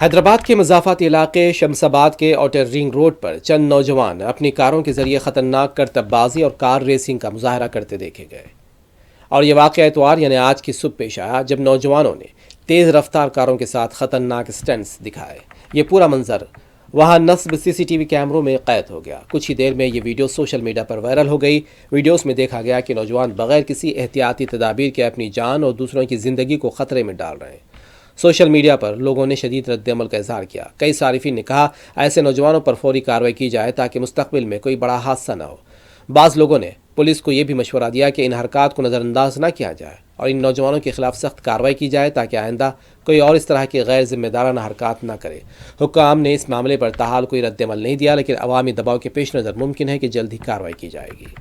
حیدرآباد کے مضافاتی علاقے شمس آباد کے آؤٹر رنگ روڈ پر چند نوجوان اپنی کاروں کے ذریعے خطرناک کرتب بازی اور کار ریسنگ کا مظاہرہ کرتے دیکھے گئے، اور یہ واقعہ اتوار یعنی آج کی صبح پیش آیا جب نوجوانوں نے تیز رفتار کاروں کے ساتھ خطرناک سٹنٹس دکھائے۔ یہ پورا منظر وہاں نصب CCTV کیمروں میں قید ہو گیا۔ کچھ ہی دیر میں یہ ویڈیو سوشل میڈیا پر وائرل ہو گئی۔ ویڈیوز میں دیکھا گیا کہ نوجوان بغیر کسی احتیاطی تدابیر کے اپنی جان اور دوسروں کی زندگی کو خطرے میں ڈال رہے ہیں۔ سوشل میڈیا پر لوگوں نے شدید رد عمل کا اظہار کیا۔ کئی صارفین نے کہا ایسے نوجوانوں پر فوری کارروائی کی جائے تاکہ مستقبل میں کوئی بڑا حادثہ نہ ہو۔ بعض لوگوں نے پولیس کو یہ بھی مشورہ دیا کہ ان حرکات کو نظر انداز نہ کیا جائے اور ان نوجوانوں کے خلاف سخت کارروائی کی جائے تاکہ آئندہ کوئی اور اس طرح کے غیر ذمہ دارانہ حرکات نہ کرے۔ حکام نے اس معاملے پر تاحال کوئی رد عمل نہیں دیا، لیکن عوامی دباؤ کے پیش نظر ممکن ہے کہ جلد ہی کارروائی کی جائے گی۔